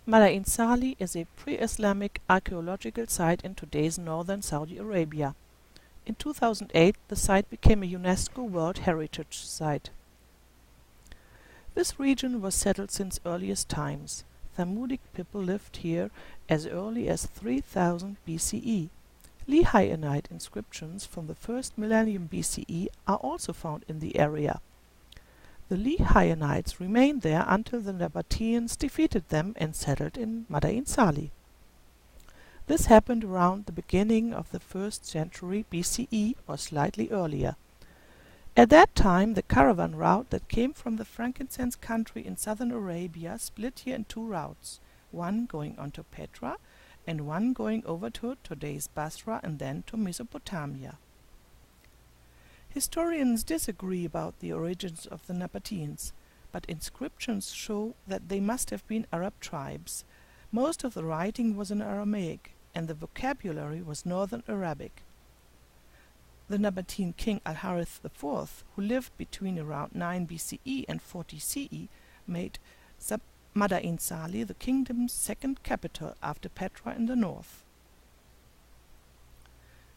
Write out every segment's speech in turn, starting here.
Mada'in Salih is a pre-Islamic archaeological site in today's northern Saudi Arabia. In 2008, the site became a UNESCO World Heritage Site. This region was settled since earliest times. Thamudic people lived here as early as 3000 BCE. Lehianite inscriptions from the first millennium BCE are also found in the area. The Lehianites remained there until the Nabateans defeated them and settled in Mada'in Salih. This happened around the beginning of the 1st century BCE or slightly earlier. At that time, the caravan route that came from the frankincense country in southern Arabia split here in two routes, one going on to Petra and one going over to today's Basra and then to Mesopotamia. Historians disagree about the origins of the Nabateans, but inscriptions show that they must have been Arab tribes. Most of the writing was in Aramaic, and the vocabulary was Northern Arabic. The Nabatean king Al-Harith IV, who lived between around 9 BCE and 40 CE, made Mada'in Salih the kingdom's second capital after Petra in the north.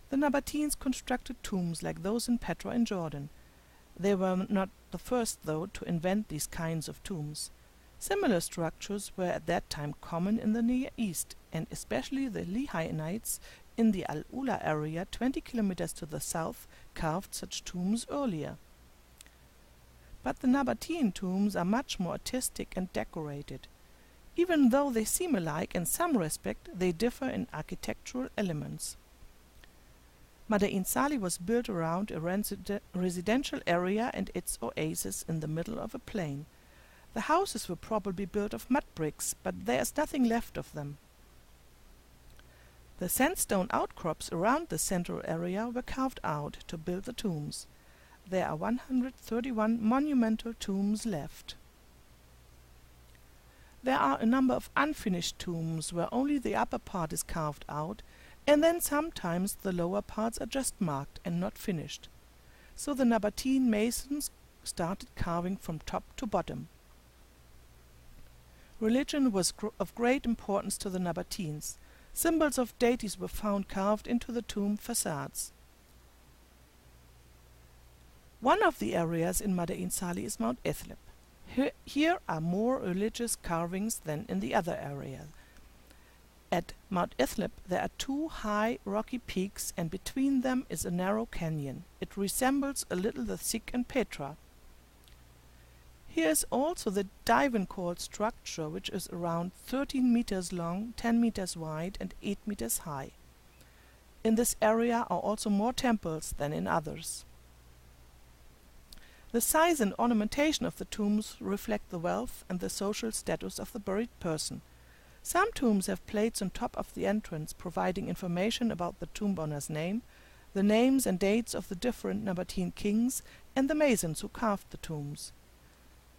The Nabateans constructed tombs like those in Petra in Jordan. They were not the first, though, to invent these kinds of tombs. Similar structures were at that time common in the Near East, and especially the Lehianites in the Al-Ula area 20 kilometers to the south carved such tombs earlier. But the Nabatean tombs are much more artistic and decorated. Even though they seem alike in some respect, they differ in architectural elements. Mada'in Salih was built around a residential area and its oasis in the middle of a plain. The houses were probably built of mud bricks, but there is nothing left of them. The sandstone outcrops around the central area were carved out to build the tombs. There are 131 monumental tombs left. There are a number of unfinished tombs where only the upper part is carved out, and then sometimes the lower parts are just marked and not finished. So the Nabatean masons started carving from top to bottom. Religion was of great importance to the Nabateans. Symbols of deities were found carved into the tomb facades. One of the areas in Mada'in Salih is Mount Ithlib. Here are more religious carvings than in the other areas. At Mount Ithlib there are two high rocky peaks, and between them is a narrow canyon. It resembles a little the Sikh in Petra. Here is also the divan-called structure, which is around 13 meters long, 10 meters wide and 8 meters high. In this area are also more temples than in others. The size and ornamentation of the tombs reflect the wealth and the social status of the buried person. Some tombs have plates on top of the entrance providing information about the tomb owner's name, the names and dates of the different Nabatean kings, and the masons who carved the tombs.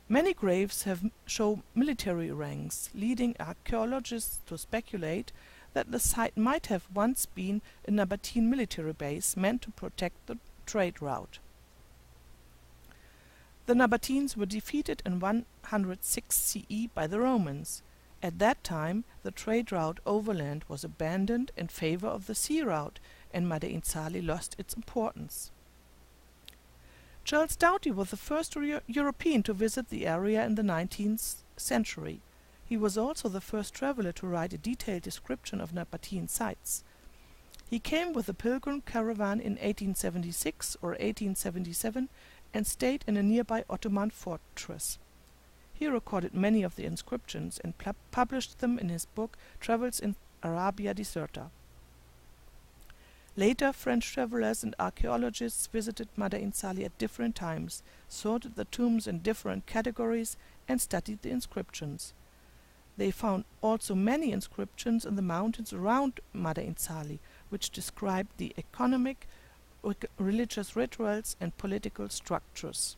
Many graves show military ranks, leading archaeologists to speculate that the site might have once been a Nabatean military base meant to protect the trade route. The Nabateans were defeated in 106 CE by the Romans. At that time, the trade route overland was abandoned in favor of the sea route, and Mada'in Salih lost its importance. Charles Doughty was the first European to visit the area in the 19th century. He was also the first traveler to write a detailed description of Nabatean sites. He came with a pilgrim caravan in 1876 or 1877 and stayed in a nearby Ottoman fortress. He recorded many of the inscriptions and published them in his book Travels in Arabia Deserta. Later, French travelers and archaeologists visited Mada'in Salih at different times, sorted the tombs in different categories, and studied the inscriptions. They found also many inscriptions in the mountains around Mada'in Salih, which described the economic, religious rituals and political structures.